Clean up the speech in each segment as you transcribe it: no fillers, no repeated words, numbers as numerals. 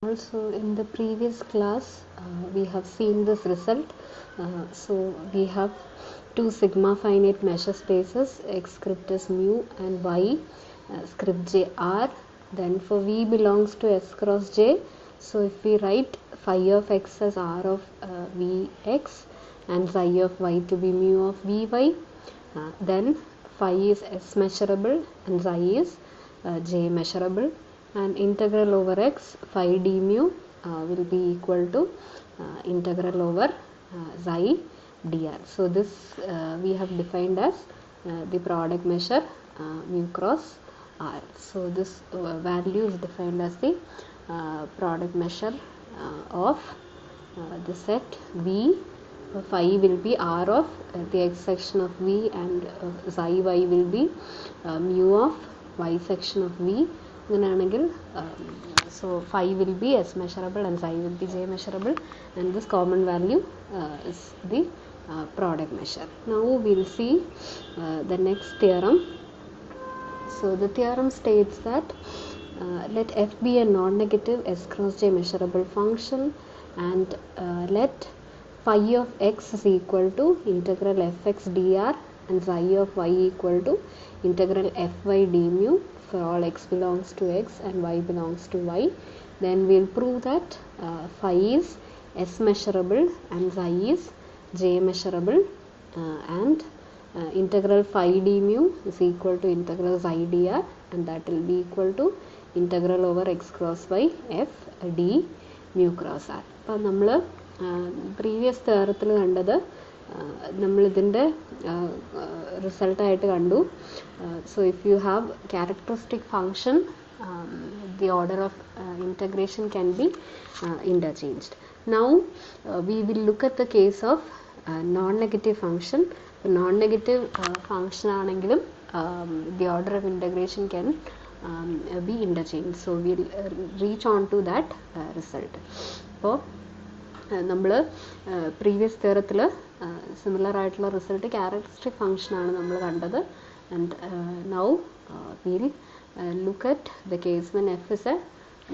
Also in the previous class we have seen this result. So we have two sigma finite measure spaces, x script is mu and y script j r. Then for v belongs to s cross j, so if we write phi of x as r of vx and psi of y to be mu of vy, then phi is s measurable and psi is j measurable, and integral over x phi d mu will be equal to integral over psi dr. So this we have defined as the product measure mu cross r. So this value is defined as the product measure of the set V. Phi will be r of the x section of V, and psi y will be mu of y section of V. So phi will be s measurable and psi will be j measurable, and this common value is the product measure. Now we will see the next theorem. So the theorem states that let f be a non-negative s cross j measurable function, and let phi of x is equal to integral fx dr and psi of y equal to integral fy d mu for all x belongs to x and y belongs to y. Then we will prove that phi is s measurable and psi is j measurable, and integral phi d mu is equal to integral psi dr, and that will be equal to integral over x cross y f d mu cross r. അപ്പോൾ നമ്മൾ previous theoremത്തിൽ കണ്ടത് നമ്മൾ ഇതിൻ്റെ റിസൾട്ടായിട്ട് കണ്ടു. So if you have characteristic function, the order of integration can be interchanged. Now we will look at the case of non-negative function. Non-negative function ആണെങ്കിലും the order of integration can be interchanged. So we will reach on to that result. അപ്പോൾ നമ്മൾ previous തിയറത്തിൽ similar ആയിട്ടുള്ള result characteristic ഫംഗ്ഷനാണ് നമ്മൾ കണ്ടത്. And now will look at the case when f is a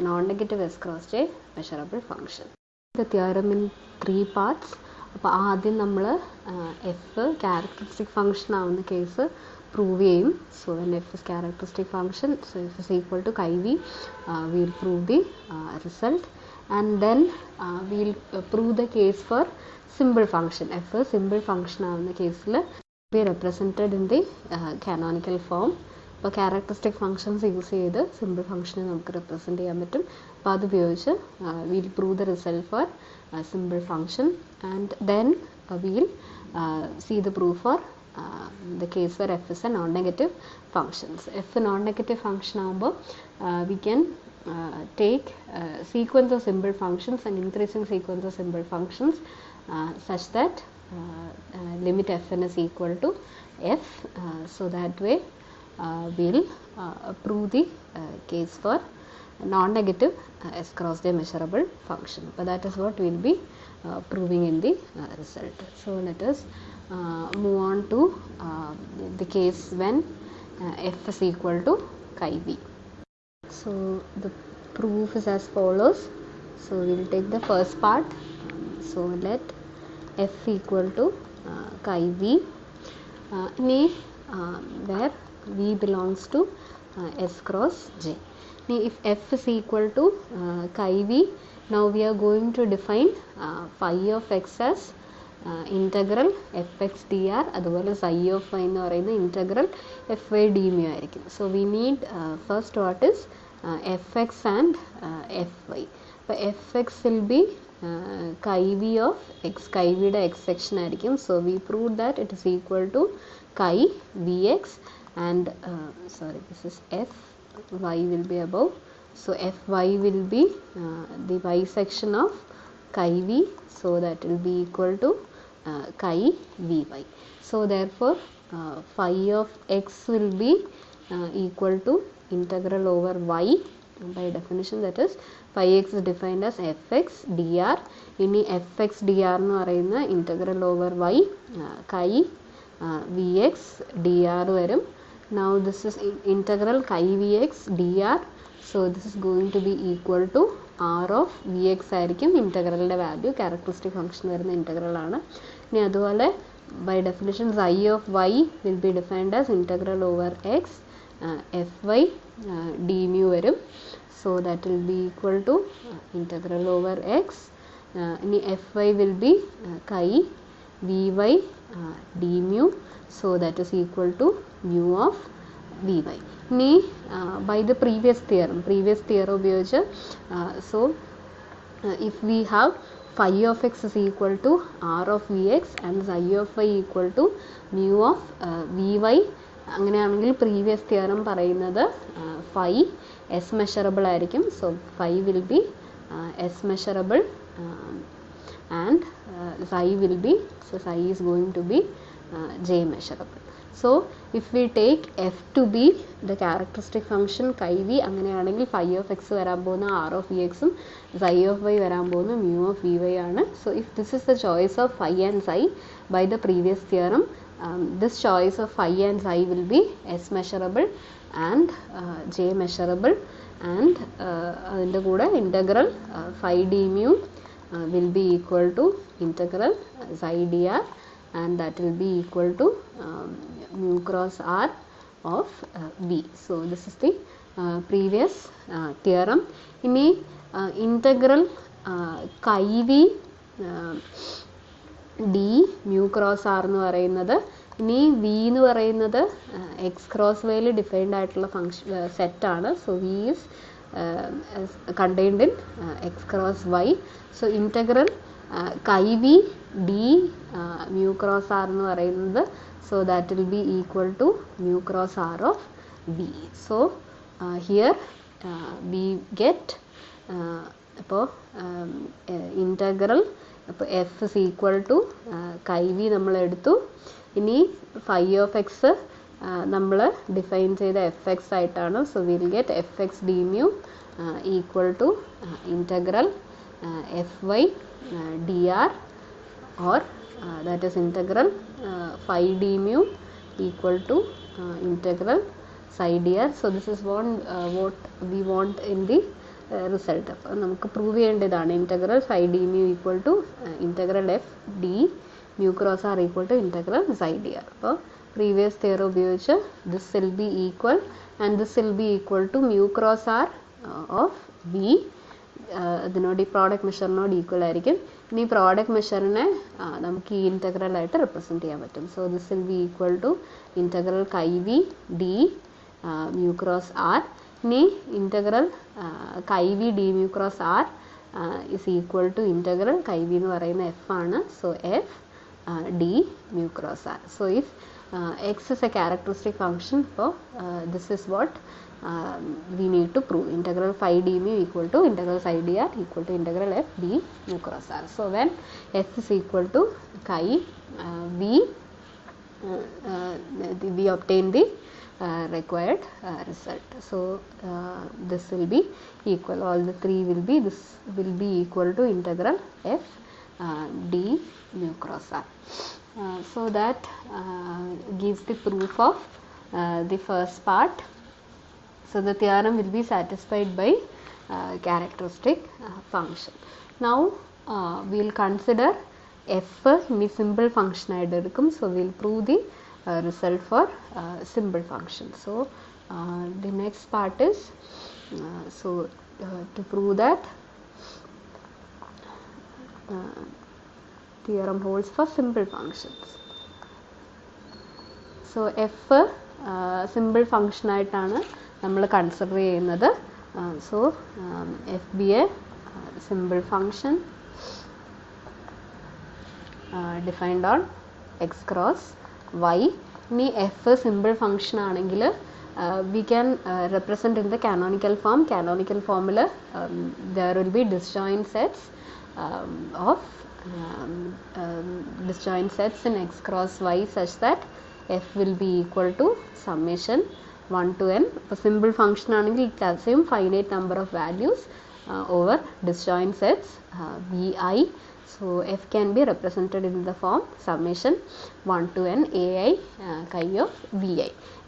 non negative s cross j measurable function. The theorem in 3 parts. അപ്പോൾ ആദ്യം നമ്മൾ എഫ് ക്യാരക്ടറിസ്റ്റിക് ഫംഗ്ഷൻ ആവുന്ന കേസ് പ്രൂവ് ചെയ്യും. So when f is characteristic function, so f is equal to chi v, we will prove the result. And then we will prove the case for simple function. F a simple function ആവുന്ന കേസിൽ be represented in the canonical form. അപ്പോൾ characteristic functions use ചെയ്ത് simple ഫംഗ്ഷനെ നമുക്ക് represent ചെയ്യാൻ പറ്റും. അപ്പോൾ അത് ഉപയോഗിച്ച് we will prove the result for simple function, and then we will see the proof for the case where f is a non-negative functions. F non-negative function ആകുമ്പോൾ we can take sequence of simple functions and increasing sequence of simple functions such that limit fn is equal to f. So that way we'll prove the case for non-negative s cross j measurable function. But that is what we'll be proving in the result. So let us move on to the case when f is equal to chi v. So the proof is as follows. So we will take the first part. So let f equal to chi v where v belongs to s cross j. If f is equal to chi v, now we are going to define phi of x as integral fx dr, അതുപോലെ psi of y എന്ന് പറയുന്ന integral fy d mu ആയിരിക്കും. So we need first what is fx and fy. അപ്പോൾ fx will be chi v of x, chi v യുടെ x section ആയിരിക്കും. So we proved that it is equal to chi vx, and sorry, this is f, y will be above. So fy will be the y section of chi v, so that will be equal to chi vy. So therefore phi of x will be equal to integral over y. By definition, that is phi x is defined as fx dr. ഇനി fx dr എന്ന് പറയുന്ന integral over y chi vx dr വരും. Now this is integral chi vx dr, so this is going to be equal to r of v x ആയിരിക്കും ഇൻ്റഗ്രലിൻ്റെ value. Characteristic function വരുന്ന ഇൻ്റഗ്രലാണ്. ഇനി അതുപോലെ by definition xi of y will be defined as integral over x f y d mu വരും. So that will be equal to integral over x. ഇനി f y will be chi v y d mu. So that is equal to mu of v y. ഇനി by the previous theorem ഉപയോഗിച്ച് so if we have phi of x is equal to r of vx and xi of y equal to mu of vy, അങ്ങനെയാണെങ്കിൽ previous theorem പറയുന്നത് phi s measurable ആയിരിക്കും. So phi will be s measurable and psi will be, so psi is going to be j measurable. So if we take f to be the characteristic function chi v, അങ്ങനെയാണെങ്കിൽ phi of x വരാൻ പോകുന്ന r of vx ഉം xi of y വരാൻ പോകുന്ന mu of vy ആണ്. So if this is the choice of phi and psi by the previous theorem, this choice of phi and psi will be s measurable and j measurable, and അതിൻ്റെ കൂടെ integral phi d mu will be equal to integral psi dr, and that will be equal to mu cross r of v. So this is the previous theorem. ഇനി integral chi v d mu cross r എന്ന് പറയുന്നത്, ഇനി v എന്ന് പറയുന്നത് X cross വൈയിൽ defined ആയിട്ടുള്ള function സെറ്റാണ്. So v is contained in x cross y. So integral chi v d mu cross r എന്ന് പറയുന്നത്, so that will be equal to mu cross r of v. So here we get അപ്പോൾ integral, അപ്പോൾ f is equal to chi v നമ്മൾ എടുത്തു. ഇനി phi of x നമ്മൾ define ചെയ്ത f x ആയിട്ടാണ്. So will get f x d mu equal to integral f y d r, or that is integral phi d mu equal to integral psi dr. So this is what we want in the result. അപ്പോൾ നമുക്ക് prove ചെയ്യേണ്ടതാണ് integral phi d mu equal to integral f d mu cross r equal to integral psi dr. അപ്പോൾ previous theorem ഉപയോഗിച്ച് this will be equal and this will be equal to mu cross r of v. ഇതിനോട് ഈ product മെഷറിനോട് equal ആയിരിക്കും. ഇനി product മെഷറിനെ നമുക്ക് ഈ integral ആയിട്ട് represent ചെയ്യാൻ പറ്റും. So this will be equal to integral chi v d mu cross r. ഇനി ഇൻ്റഗ്രൽ chi v d mu cross r is equal to integral chi v എന്ന് പറയുന്ന എഫ് ആണ്. So f d mu cross r. So if x is a characteristic function, so this is what we need to prove. Integral phi d mu equal to integral psi dr equal to integral f d mu cross r. So when f is equal to chi v, we obtain the required result. So this will be equal, all the three will be, this will be equal to integral f d mu cross r. So that gives the proof of the first part. So the theorem will be satisfied by characteristic function. Now we will consider f in a simple function ആയിട്ട് എടുക്കും. So we will prove the result for simple function. So the next part is to prove that theorem holds for simple functions. So f simple function ആയിട്ടാണ് നമ്മൾ consider ചെയ്യുന്നത്. So f be a simple function defined on x cross y. ഇനി f simple function ആണെങ്കിൽ we can represent in the canonical form. Canonical formula there will be disjoint sets of disjoint sets in x cross y such that f will be equal to summation 1 to n. For simple function ആണെങ്കിൽ it assume finite number of values over disjoint sets vi. So f can be represented in the form summation 1 to n ai chi of vi.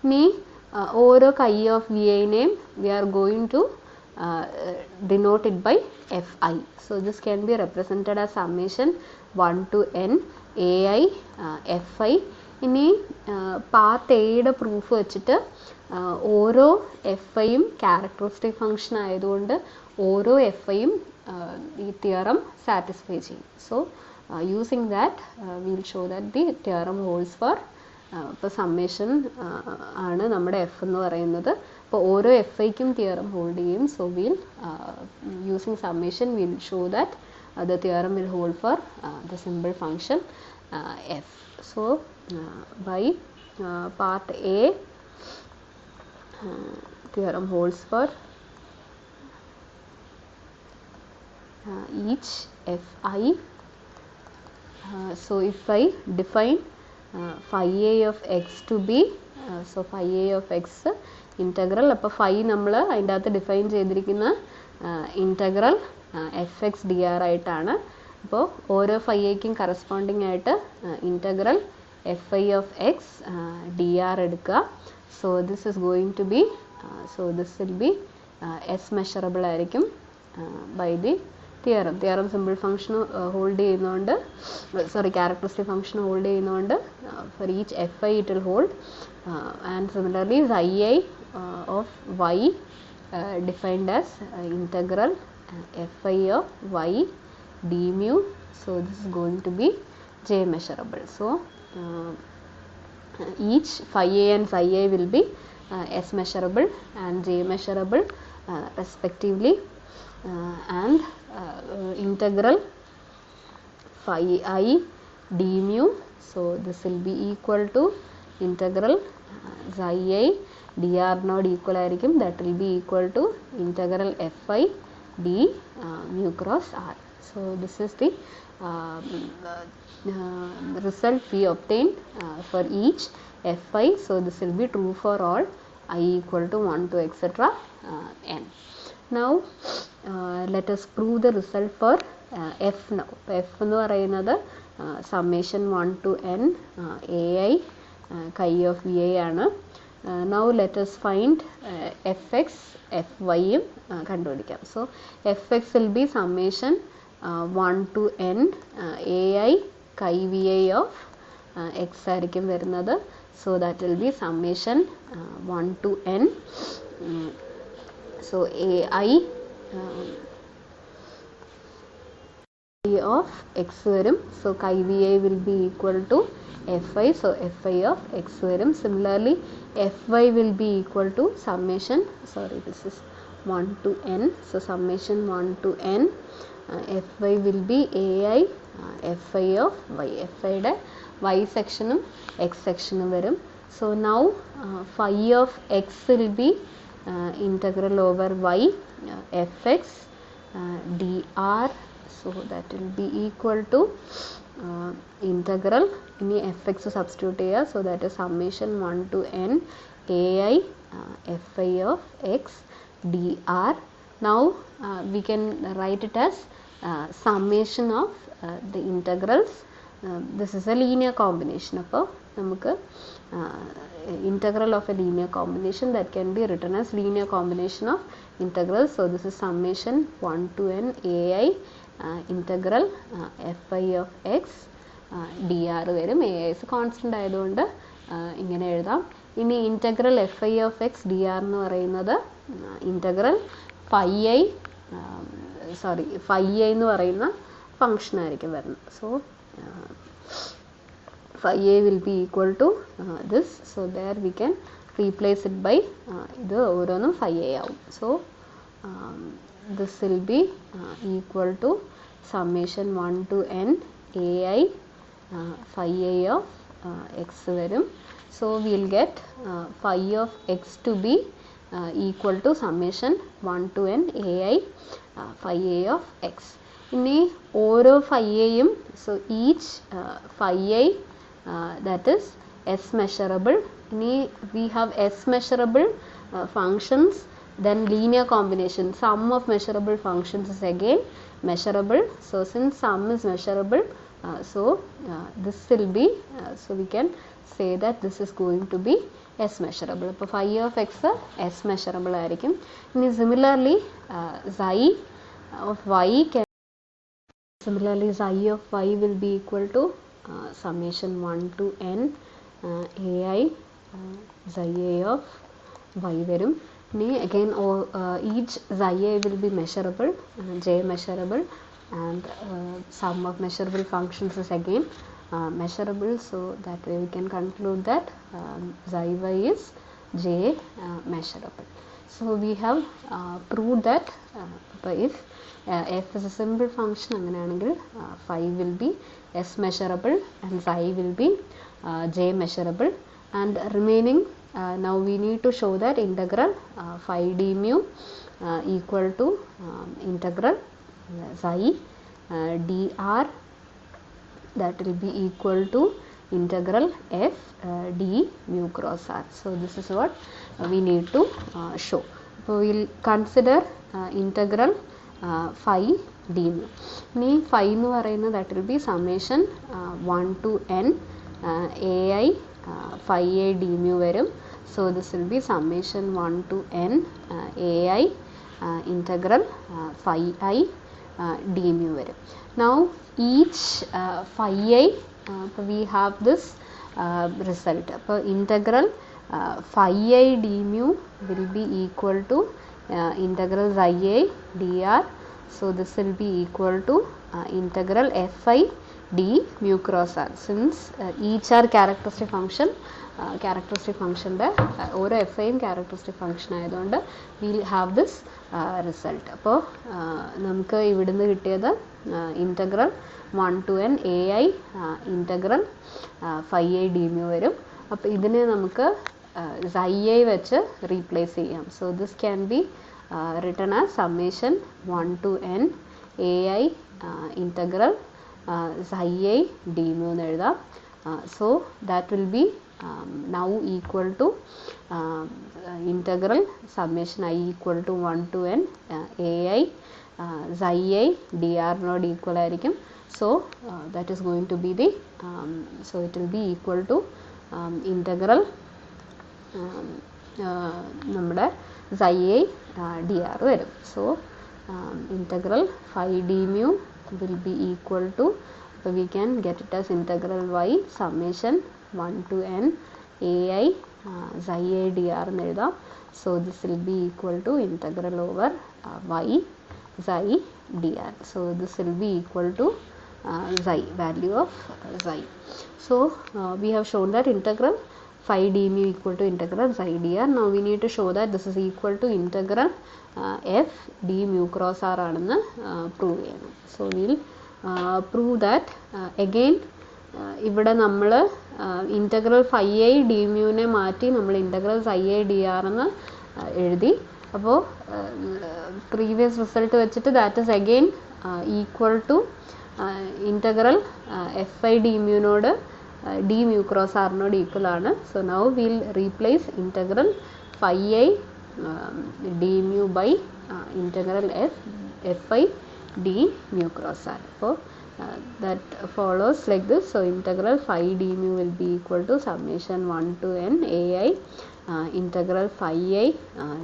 ഇനി ഓരോ chi of vi നെയും we are going to denoted by fi. So this can be represented as summation 1 to n ai fi. ഇനി path എയുടെ proof വെച്ചിട്ട് ഓരോ f ഐയും characteristic function ആയതുകൊണ്ട് ഓരോ എഫ് ഐയും ഈ തിയറം സാറ്റിസ്ഫൈ ചെയ്യും. So using that will show that the theorem holds for ഇപ്പോൾ സമ്മേഷൻ ആണ് നമ്മുടെ എഫ് എന്ന് പറയുന്നത്. അപ്പോൾ ഓരോ എഫ് ഐക്കും തിയറം ഹോൾഡ് ചെയ്യും. So will using summation will show that the theorem will hold for the simple function f. So by part A, theorem holds for each fi. So if I define phi a of x to be so phi a of x integral, അപ്പോൾ phi നമ്മൾ അതിൻ്റെ അകത്ത് define ചെയ്തിരിക്കുന്ന integral f x d r ആയിട്ടാണ്. അപ്പോൾ ഓരോ phi ഐക്കും corresponding ആയിട്ട് integral f i of x d r എടുക്കുക. So this is going to be this will be s measurable ആയിരിക്കും by the theorem simple function hold ചെയ്യുന്നതുകൊണ്ട് characteristic function hold ചെയ്യുന്നതുകൊണ്ട് for each f i it will hold. And similarly i i of y defined as integral fi of y d mu. So this is going to be j measurable. So each phi a and psi a will be s measurable and j measurable respectively, and integral phi I d mu. So this will be equal to integral psi I dr not equal ആയിരിക്കും, that will be equal to integral fi d mu cross r. So this is the result we obtained for each fi. So this will be true for all I equal to 1 to etc. n. Now let us prove the result for f now. f എന്ന് പറയുന്നത് summation 1 to n ai chi of vi ആണ്. Now let us find fx fy യും കണ്ടുപിടിക്കാം. So fx will be summation 1 to n ai chi vi of x ആയിരിക്കും വരുന്നത്. So that will be summation 1 to n. So ai of x വരും. So chi vi will be equal to fi. So fi of x വരും. Similarly fy will be equal to summation this is 1 to n. So summation 1 to n fy will be ai fi of y. fi യുടെ y സെക്ഷനും x സെക്ഷനും വരും. So now phi of x will be integral over y fx dr. So that will be equal to integral ഇനി fx substitute ചെയ്യുക. So that is summation 1 to n ai fi of x dr. Now we can write it as summation of the integrals. This is a linear combination. അപ്പോൾ നമുക്ക് integral of a linear combination that can be written as linear combination of integrals. So this is summation 1 to n ai integral fi of x dr വരും. as constant ആയതുകൊണ്ട് ഇങ്ങനെ എഴുതാം. ഇനി integral fi of x dr എന്ന് പറയുന്നത് integral phi i എന്ന് പറയുന്ന function ആയിരിക്കും വരുന്നത്. So phi a will be equal to this. So there we can replace it by ഇത് ഓരോന്നും phi a ആവും. So this will be equal to summation 1 to n ai phi a of x വരും. So we will get phi of x to be equal to summation 1 to n ai phi a of x. ഇനി ഓരോ phi aയും so each phi a that is s measurable. ഇനി we have s measurable functions, then linear combination sum of measurable functions is again measurable. So since sum is measurable, this will be so we can say that this is going to be s measurable. അപ്പോൾ phi of x s measurable ആയിരിക്കും. ഇനി similarly xi of y can similarly xi of y will be equal to summation 1 to n ai xi of y വരും. ഇനി again each xi will be measurable, j measurable, and sum of measurable functions is again measurable, so that way we can conclude that xi y is j measurable. So we have proved that if f is a simple function അങ്ങനെയാണെങ്കിൽ phi will be s measurable and psi will be j measurable, and remaining now we need to show that integral phi d mu equal to integral psi dr, that will be equal to integral f d mu cross r. So this is what we need to show. So we will consider integral phi d mu. ഇനി phi എന്ന് പറയുന്നത് that will be summation 1 to n ai phi a d mu വരും. So this will be summation 1 to n ai integral phi I d mu വരും. Now each phi I we have this result. അപ്പോൾ integral phi I d mu will be equal to integral xi I dr. So this will be equal to integral fi d mu cross r. Since each are characteristic function, characteristic functionൻ്റെ ഓരോ f ഐയും characteristic function ആയതുകൊണ്ട് will have this result. അപ്പോൾ നമുക്ക് ഇവിടുന്ന് കിട്ടിയത് integral 1 to n A I integral phi I d mu വരും. അപ്പോൾ ഇതിനെ നമുക്ക് xi I വെച്ച് റീപ്ലേസ് ചെയ്യാം. So this can be written as summation 1 to n ai integral xi I d mu എന്ന് എഴുതാം. So that will be now equal to integral summation I equal to 1 to n ai xi I dr നോട് equal ആയിരിക്കും. So that is going to be the so it will be equal to integral നമ്മുടെ xi I dr വരും. So integral phi d mu will be equal to, so we can get it as integral y summation 1 to n ai xi I dr എന്ന് എഴുതാം. So this will be equal to integral over y xi dr. So this will be equal to xi, value of xi. So we have shown that integral phi d mu equal to integral xi dr. Now we need to show that this is equal to integral f d mu cross r ആണെന്ന് prove ചെയ്യണം. So we will prove that again ഇവിടെ നമ്മൾ integral phi I d മ്യൂവിനെ മാറ്റി നമ്മൾ integral xi I dr എന്ന് എഴുതി. അപ്പോൾ പ്രീവിയസ് റിസൾട്ട് വെച്ചിട്ട് that is again equal to integral f I d മ്യൂവിനോട് ഡി മ്യൂ ക്രോസ് ആറിനോട് ഈക്വൽ ആണ്. So now will replace integral phi I d mu by integral f I d mu cross r. So that follows like this. So integral phi d mu will be equal to summation 1 to n ai integral phi I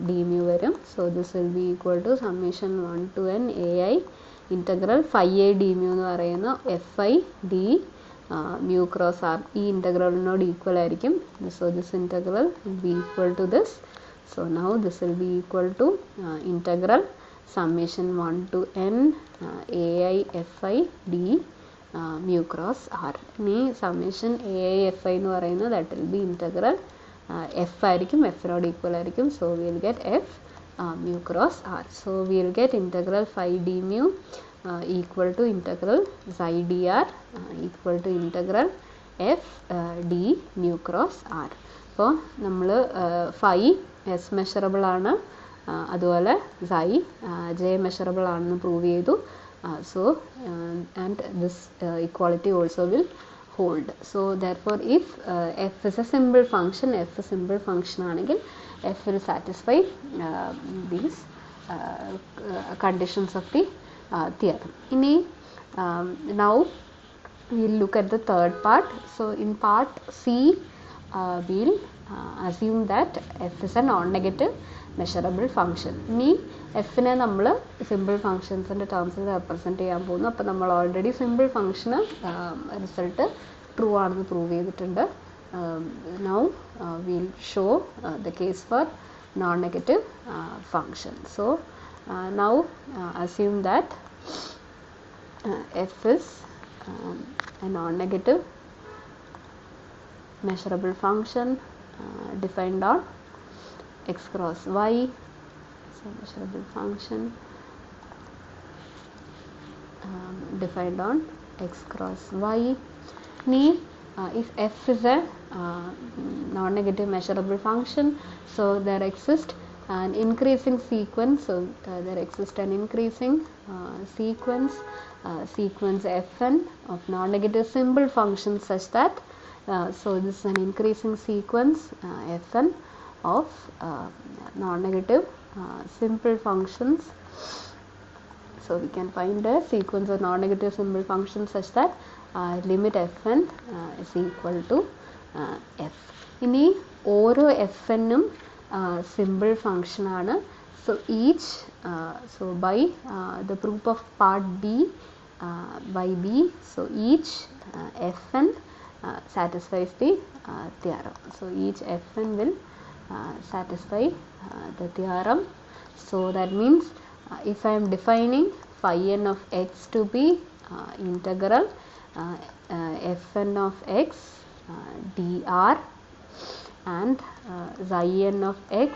d mu വരും. So this will be equal to summation 1 to n ai integral phi I d mu എന്ന് പറയുന്ന fi d mu cross r ഈ ഇൻ്റഗ്രലിനോട് equal ആയിരിക്കും. So this integral will be equal to this. So now this will be equal to integral summation 1 to n ai fi d mu cross r. ഇനി summation ai fi എന്ന് പറയുന്നത് that will be integral f ആയിരിക്കും, fനോട് equal ആയിരിക്കും. So we will get f mu cross r. So we will get integral phi d mu equal to integral xi dr equal to integral f d mu cross r. അപ്പോൾ നമ്മൾ phi s measurable ആണ്, അതുപോലെ xi j measurable ആണെന്ന് prove ചെയ്തു. So and this equality also will hold. So therefore if f is a simple function, ആണെങ്കിൽ f will satisfy these conditions of the theorem. ഇനി now we will look at the third part. So in part C we'll assume that f is a non-negative measurable function. ഇനി എഫിനെ നമ്മൾ simple ഫങ്ഷൻസിൻ്റെ ടേംസിൽ represent ചെയ്യാൻ പോകുന്നു. അപ്പോൾ നമ്മൾ already simple ഫങ്ഷന് result true ആണെന്ന് prove ചെയ്തിട്ടുണ്ട്. Now we'll show the case for non-negative function. So now assume that f is a non-negative measurable function defined on x cross y. So measurable function defined on x cross y. If f is a non-negative measurable function, so there exists an increasing sequence. So there exists an increasing sequence fn of non-negative simple functions such that so this is an increasing sequence fn of non-negative simple functions. So we can find a sequence of non-negative simple functions such that limit fn is equal to f. ഇനി ഓരോ fnഉം simple function ആണ്. So each by the proof of part b by b, so each fn satisfies the theorem. So each fn will satisfy the theorem. So that means if I am defining phi n of x to be integral fn of x dr and xi n of x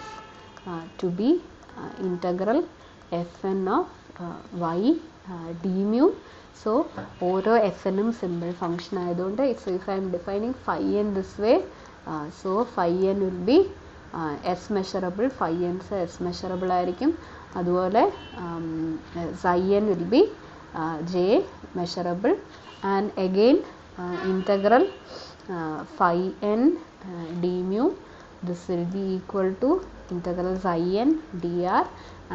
to be integral fn of y d mu. So ഓരോ fnഉം simple function ആയതുകൊണ്ട് so if I am defining phi n this way, so phi n will be s measurable, phi n s measurable ആയിരിക്കും. അതുപോലെ xi n will be j measurable, and again integral phi n d mu, this will be equal to integral xi n dr,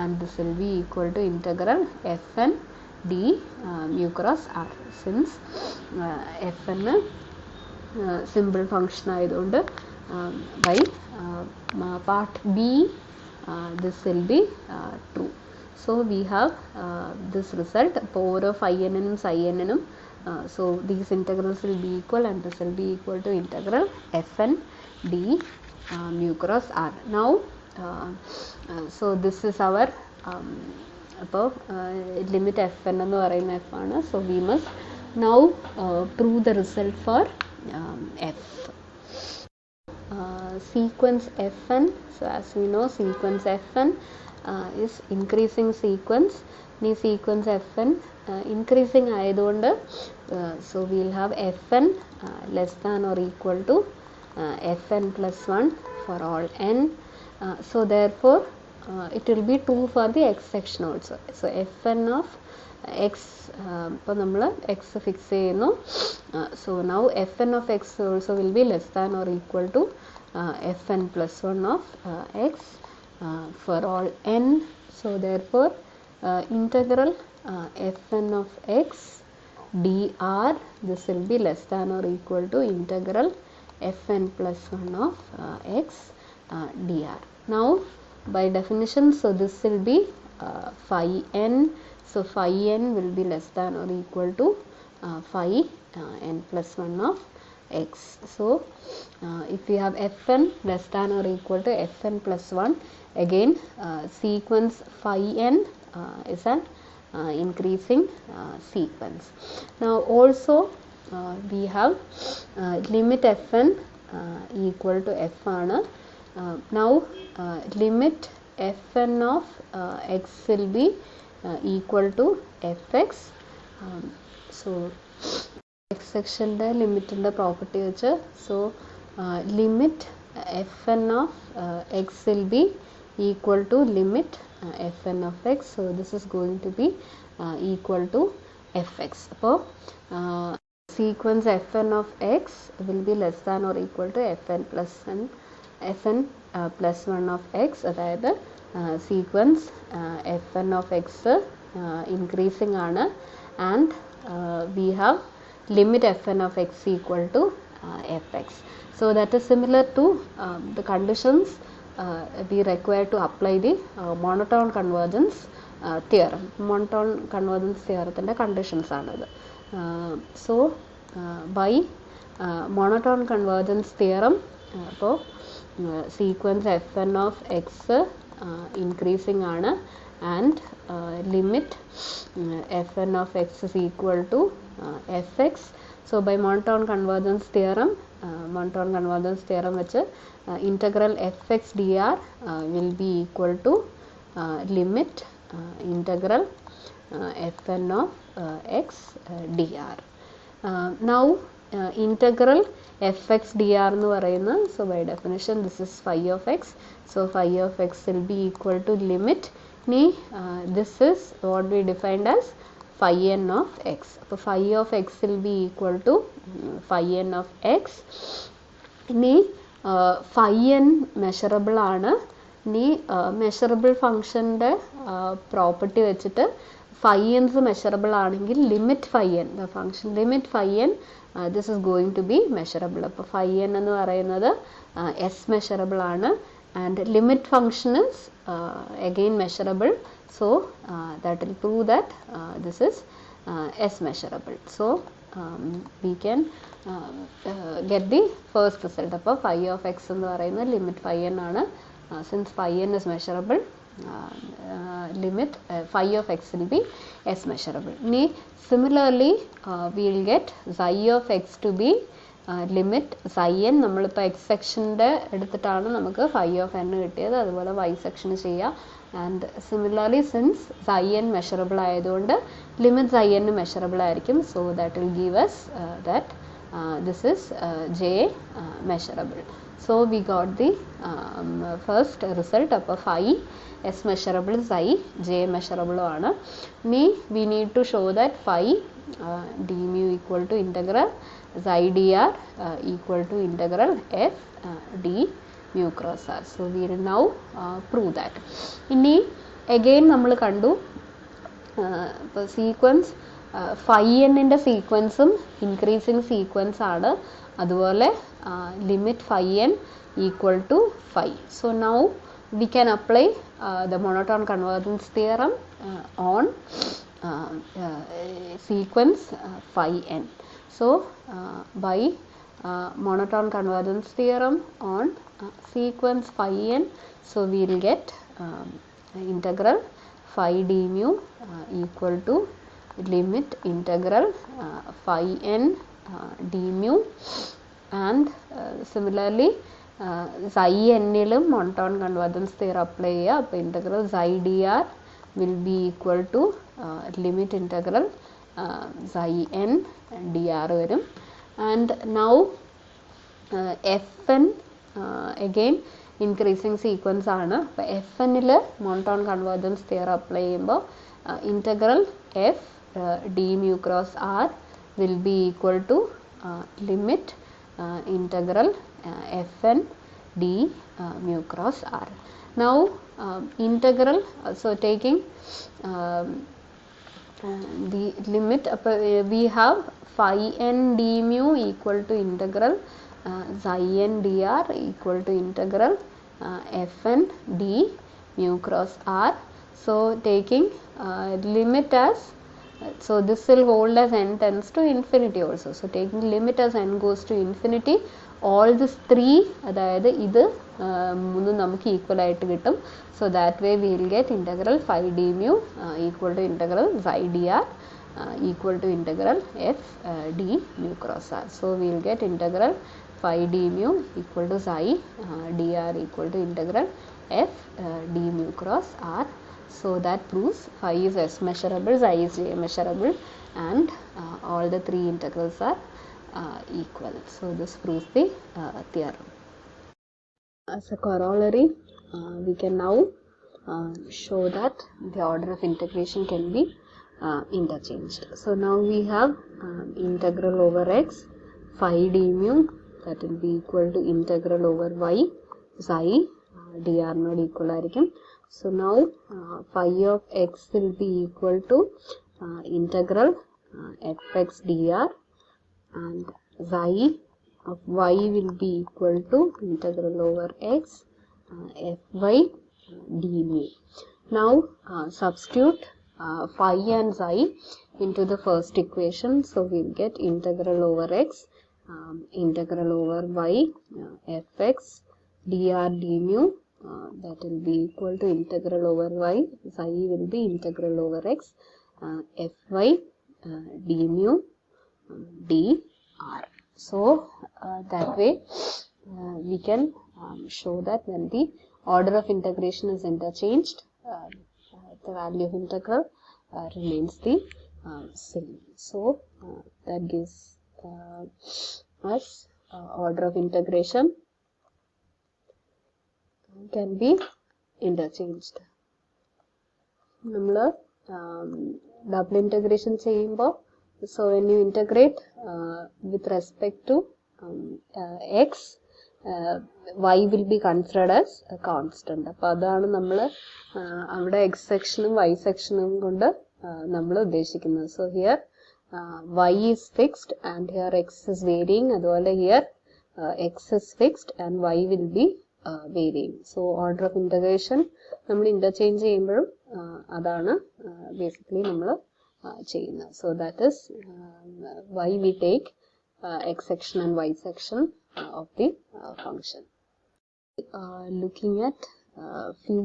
and this will be equal to integral fn d mu cross r. Since fn simple function ആയതുകൊണ്ട് by part b this will be true. So we have this result. അപ്പോൾ ഓരോ phi n നും psi n നും so these integrals will be equal, and this will be equal to integral fn d mu cross r. Now so this is our അപ്പോൾ limit fn എന്ന് പറയുന്ന f ആണ്. So we must now prove the result for f. Sequence fn, so as we know sequence fn is increasing sequence. ഈ sequence fn increasing ആയതുകൊണ്ട് so we will have fn less than or equal to fn plus 1 for all n. So therefore it will be true for the x section also. So fn of x ഇപ്പോൾ നമ്മൾ x fix ചെയ്യുന്നു. So now fn of x also will be less than or equal to fn plus 1 of x for all n. So therefore integral fn of x dr, this will be less than or equal to integral fn plus 1 of x dr. Now by definition, so this will be phi n. So phi n will be less than or equal to phi n plus 1 of x. So if we have fn less than or equal to fn plus 1, again sequence phi n is an increasing sequence. Now also we have limit fn equal to f ആണ്. Now limit fn of x will be equal to fx. So x സെക്ഷൻ്റെ ലിമിറ്റിൻ്റെ property വെച്ച് so limit fn of x will be equal to limit fn of x. So this is going to be equal to fx. അപ്പോൾ sequence fn of x will be less than or equal to fn plus 1 of x. അതായത് sequence fn of x increasing ആണ്, and we have limit fn of x equal to fx. So that is similar to the conditions we require to apply the monotone convergence theorem. Monotone convergence theorem conditions aanadu. So by monotone convergence theorem, അപ്പോൾ sequence fn of x increasing ആണ്, and limit fn of x is equal to fx. So by monotone convergence theorem which integral fx dr will be equal to limit integral fn of x dr. Now integral fx dr എന്ന് പറയുന്നത്, so by definition this is phi of x, so phi of x will be equal to limit this is what we defined as phi n of x. So phi of x will be equal to phi n of x. ഇനി phi n measurable ആണ്. ഇനി measurable ഫംഗ്ഷൻ്റെ property വെച്ചിട്ട് phi n's measurable ആണെങ്കിൽ limit phi n, the function limit phi n, this is going to be measurable. അപ്പോൾ phi n എന്ന് പറയുന്നത് s measurable ആണ്, and limit function is again measurable, so that will prove that this is s measurable. So we can get the first result. അപ്പോൾ phi of x എന്ന് പറയുന്നത് limit phi n ആണ്. Since phi n is measurable, limit phi of x will be s measurable. Similarly we will get psi of x to be limit psi n. നമ്മളിപ്പോൾ x സെക്ഷൻ്റെ എടുത്തിട്ടാണ് നമുക്ക് phi of n കിട്ടിയത്, അതുപോലെ y section ചെയ്യുക. And similarly since psi n measurable ആയതുകൊണ്ട് limit psi n measurable ആയിരിക്കും. So that will give us that this is j measurable. So we got the first result. അപ്പോൾ phi s measurable, psi j measurable ആണ്. ഇനി we need to show that phi d mu equal to integral psi dr equal to integral f d mu cross r. So we will now prove that. ഇനി again നമ്മൾ കണ്ടു ഇപ്പോൾ sequence phi n ൻ്റെ സീക്വൻസും increasing sequence ആണ്, അതുപോലെ limit phi n equal to phi. So now we can apply the monotone convergence theorem on sequence phi n. So by monotone convergence theorem on sequence phi n, so we will get integral phi d mu equal to limit integral phi n d mu, and similarly psi n ലും monotone convergence theorem apply ചെയ്യുക. അപ്പോൾ integral psi dr will be equal to limit integral psi n dr വരും. And now fn again increasing sequence ആണ്. അപ്പോൾ fn ൽ monotone convergence theorem apply ചെയ്യുമ്പോൾ integral f d mu cross r will be equal to limit integral fn d mu cross r. Now integral, so taking the limit, we have phi n d mu equal to integral psi n dr equal to integral fn d mu cross r. So taking limit as, so this will hold as n tends to infinity also. So taking limit as n goes to infinity, all these three, അതായത് ഇത് മൂന്നും നമുക്ക് equal ആയിട്ട് കിട്ടും. So that way we will get integral phi d mu equal to integral psi dr equal to integral f d mu cross r. So we will get integral phi d mu equal to psi dr equal to integral f d mu cross r. So that proves phi is s measurable, psi is j measurable, and all the three integrals are equal. So this proves the theorem. As a corollary, we can now show that the order of integration can be interchanged. So now we have integral over x phi d mu, that will be equal to integral over y psi dr not equal ആയിരിക്കും. So now phi of x will be equal to integral fx dr, and psi of y will be equal to integral over x fy d mu. Now substitute phi and psi into the first equation, so we'll get integral over x integral over y fx dr d mu, that will be equal to integral over y, psi will be integral over x fy d mu dr. So that way we can show that when the order of integration is interchanged, the value of integral remains the same. So that gives us order of integration can be interchanged. നമ്മൾ double integration ചെയ്യുമ്പോൾ, so when you integrate with respect to x, y will be considered as a constant. അപ്പോൾ അതാണ് നമ്മൾ അവിടെ x സെക്ഷനും y സെക്ഷനും കൊണ്ട് നമ്മൾ ഉദ്ദേശിക്കുന്നത്. So here y is fixed and here x is varying. അതുപോലെ here x is fixed and y will be varying. So order of integration നമ്മൾ interchange ചെയ്യുമ്പോഴും അതാണ് basically നമ്മൾ ചെയ്യുന്നത്. So that is why we take x section and y section of the function. Looking at few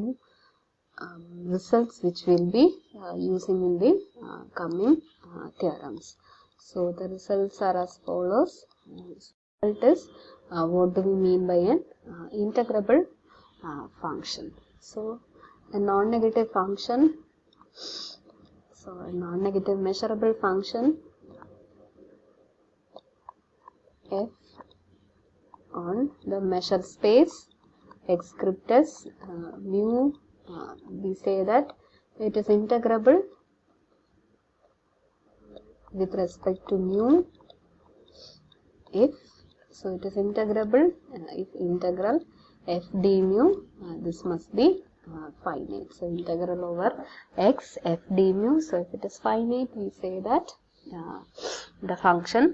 results which we'll be using in the coming theorems. So the results are as follows. Result is what do we mean by an integrable function. So a non-negative function, so a non-negative measurable function f on the measure space x script s mu, we say that it is integrable with respect to mu if, so it is integrable if integral f d mu, this must be finite. So integral over x f d mu, so if it is finite, we say that the function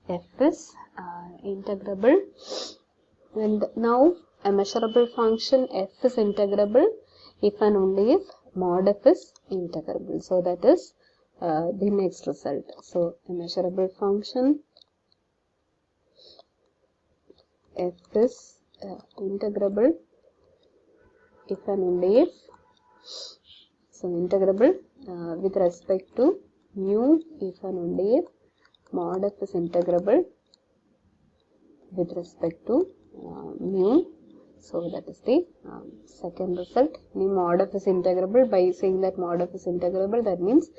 f is integrable. And now a measurable function f is integrable if and only if mod f is integrable. So that is the next result. So a measurable function f is integrable if and only if, so integrable with respect to mu if and only if mod f is integrable with respect to mu. So that is the second result. Now mod f is integrable, by saying that mod f is integrable, that means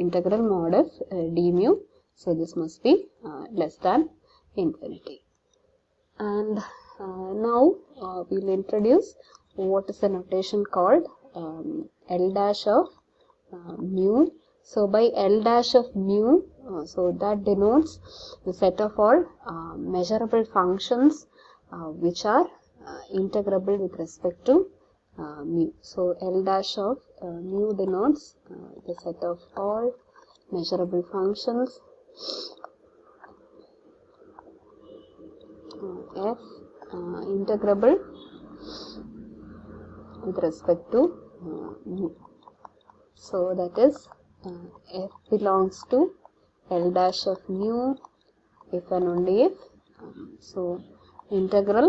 integral mod f d mu, so this must be less than infinity. And now we will introduce what is the notation called L dash of mu. So by L dash of mu, so that denotes the set of all measurable functions which are integrable with respect to mu. So L dash of mu denotes the set of all measurable functions f integrable with respect to mu. So that is f belongs to L dash of mu if and only if, so integral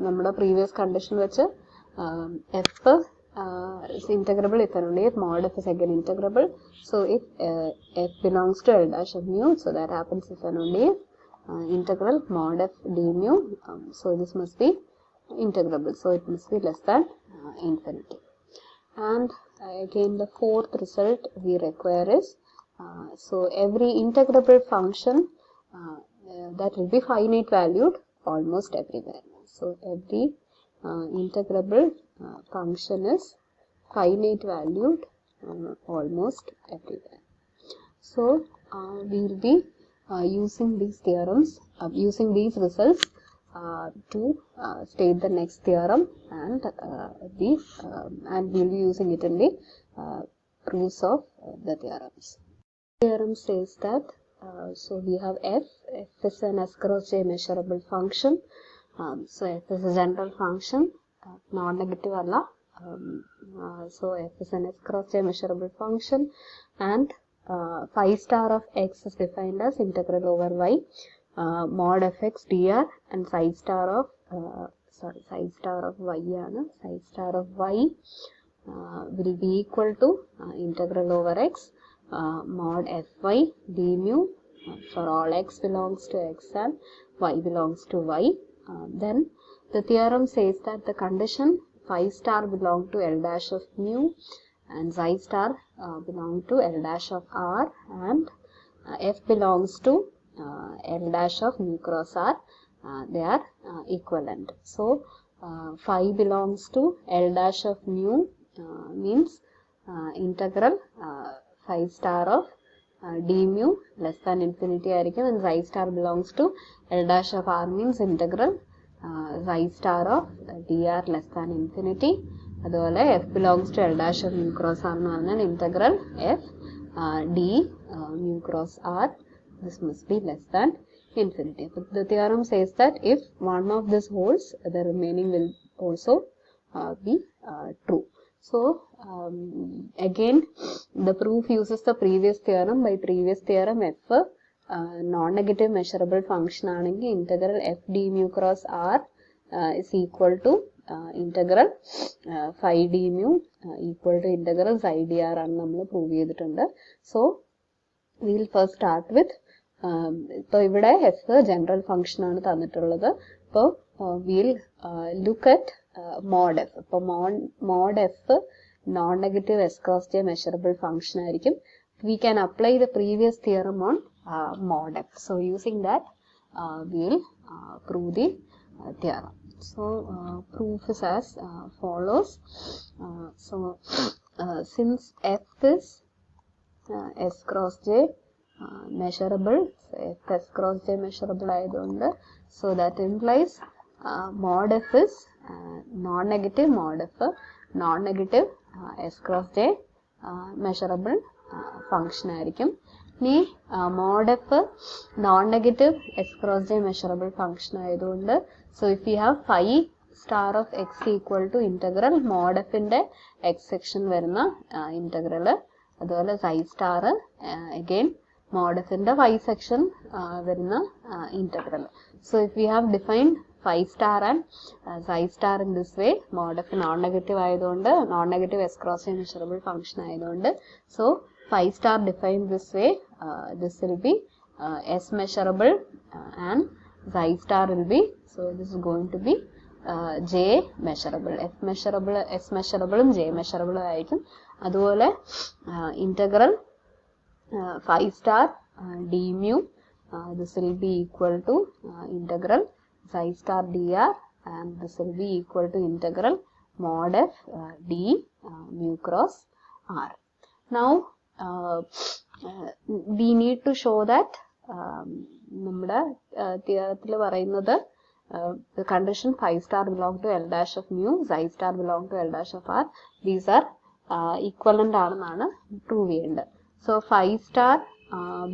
നമ്മുടെ previous condition വെച്ച് f is integrable if and only if mod f is again integrable. So if f belongs to L dash of mu, so that happens if and only if integral mod f d mu, so this must be integrable, so it must be less than infinity. And again the fourth result we require is so every integrable function that will be finite valued almost everywhere. So every integrable function is finite valued almost everywhere. So we will be using these theorems, using these results to state the next theorem, and and we will be using it in the proofs of the theorems. Theorem says that So we have f is an s cross j measurable function. So f is a general function, non-negative alla. So f is an s cross j measurable function, and phi star of x is defined as integral over y mod fx dr, and psi star of psi star of y psi star of y will be equal to integral over x mod fy d mu for all x belongs to x and y belongs to y. Then the theorem says that the condition phi star belong to L dash of mu and psi star belong to L dash of r, and f belongs to L dash of mu cross r, they are equivalent. So phi belongs to L dash of mu means integral phi star of d mu less than infinity ആയിരിക്കും, and psi star belongs to L dash of r means integral psi star of dr less than infinity. അതുപോലെ f belongs to L dash of mu cross r എന്ന് പറഞ്ഞാൽ integral f d mu cross r, this must be less than infinity. But the theorem says that if one of this holds, the remaining will also be true. So again the proof uses the previous theorem. By previous theorem, f non-negative measurable function ആണെങ്കിൽ integral f d mu cross r is equal to integral phi d mu equal to integral psi dr ആണ് നമ്മൾ prove ചെയ്തിട്ടുണ്ട്. So we will first start with ഇപ്പോൾ ഇവിടെ f general function ആണ് തന്നിട്ടുള്ളത്. അപ്പോൾ we'll look at mod f. അപ്പോൾ mod f non-negative s cross j measurable function ആയിരിക്കും. We can apply the previous theorem on mod f. So using that we will prove the theorem. So proof is as follows. Since f is s cross j measurable, f s cross j measurable ayadonde, so that implies mod f is non-negative mod f non-negative s cross j measurable function ആയിരിക്കും. ഇനി mod f non-negative s cross j measurable function ആയതുകൊണ്ട്, so if you have phi star of x equal to integral mod f ന്റെ x section വരുന്ന integral, അതുപോലെ psi star again mod f ന്റെ y section വരുന്ന integral. So if we have defined phi star and psi star in this way, mod f non-negative ആയതുകൊണ്ട്, non-negative s cross j measurable function ആയതുകൊണ്ട്, so phi star defined this way, this will be s measurable and psi star will be, so this is going to be j measurable. f measurable s measurable j measurable ആയിരിക്കും. അതുപോലെ integral phi star d mu, this will be equal to integral psi star dr, and this will be equal to integral mod f d mu cross r. Now we need to show that നമ്മുടെ തിയറത്തിൽ പറയുന്നത് the condition phi star belong to L dash of mu, psi star belong to L dash of r, these are equivalent ആണെന്നാണ് prove ചെയ്യേണ്ടത്. So phi star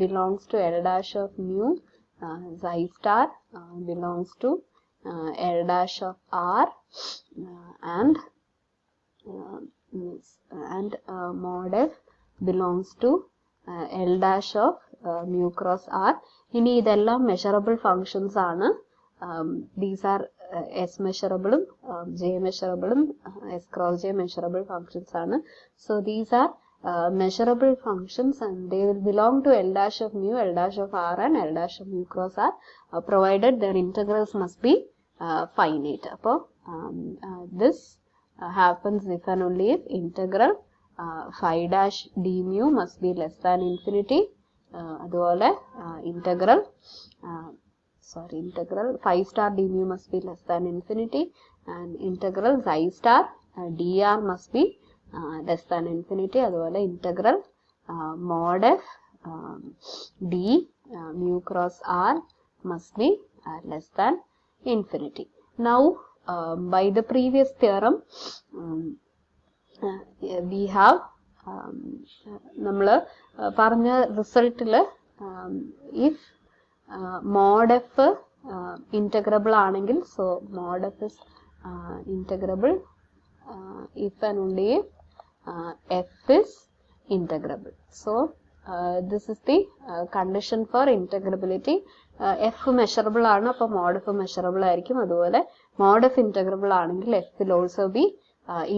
belongs to L dash of mu, psi star belongs to L dash of r, and mod f belongs to L dash of mu cross r. ഇനി ഇതെല്ലാം measurable functions ആണ്. These are s measurable, j measurable, s cross j measurable functions ആണ്. So these are measurable functions and they will belong to L dash of mu, L dash of r and L dash of mu cross r, provided their integrals must be finite. അപ്പോൾ this happens if and only if integral phi dash d mu must be less than infinity. അതുപോലെ integral phi star d mu must be less than infinity, and integral psi star dr must be less than infinity. അതുപോലെ integral mod f d mu cross r must be less than infinity. Now by the previous theorem we have നമ്മൾ പറഞ്ഞ റിസൾട്ടിൽ if mod f integrable ആണെങ്കിൽ, so mod f is integrable if and only if f is integrable. So this is the condition for integrability. f measurable ആണ്, അപ്പോൾ mod f measurable ആയിരിക്കും. അതുപോലെ mod f integrable ആണെങ്കിൽ f will also be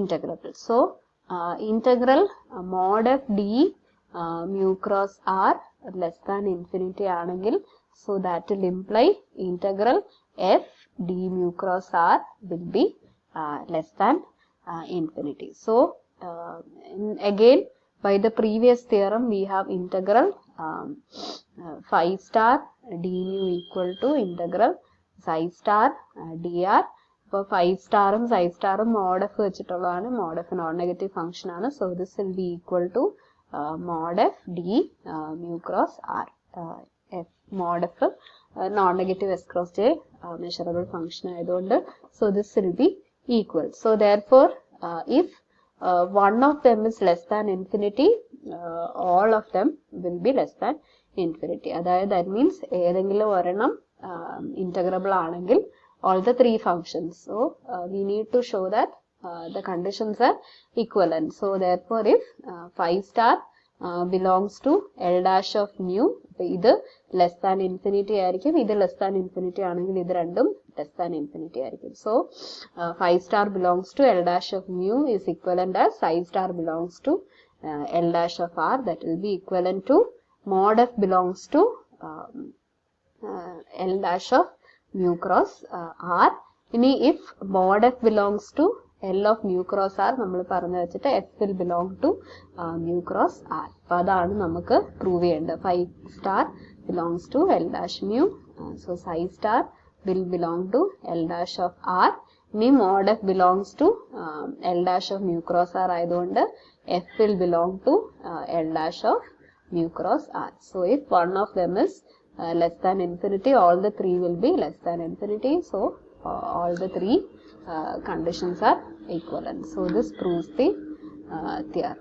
integrable. So integral mod f d mu cross r less than infinity ആണെങ്കിൽ, so that will imply integral f d mu cross r will be less than infinity. So again, by the previous theorem we have integral 5 star d mu equal to integral psi star dr. അപ്പോൾ 5 സ്റ്റാറും psi സ്റ്റാറും mod f വെച്ചിട്ടുള്ളതാണ്. mod f non negative function ആണ്. So this will be equal to mod f d mu cross r. f mod f non negative s cross j measurable function ആയതുകൊണ്ട്, so this will be equal. So therefore if one of them is less than infinity, all of them will be less than infinity. അതായത് that means ഏതെങ്കിലും ഒരെണ്ണം integrable ആണെങ്കിൽ all the three functions. So we need to show that the conditions are equivalent. So therefore if 5 star belongs to L dash of mu, ഇത് less than infinity ആയിരിക്കും, ഇത് less than infinity ആണെങ്കിൽ ഇത് രണ്ടും less than infinity ആയിരിക്കും. So 5 star belongs to L dash of mu is equivalent as psi star belongs to L dash of r, that will be equivalent to mod f belongs to L dash of mu cross r. ഇനി if mod f belongs to L of mu cross r, നമ്മൾ പറഞ്ഞു വെച്ചിട്ട് f will belong to mu cross r. അപ്പോൾ അതാണ് നമുക്ക് prove ചെയ്യേണ്ടത്. 5 star belongs to L dash mu, so psi star will belong to L dash of r. ഇനി mod f belongs to L dash of mu cross r ആയതുകൊണ്ട് f will belong to L dash of mu cross r. So if one of them is less than infinity, all the three will be less than infinity. So all the three conditions are equivalent. So this proves the theorem.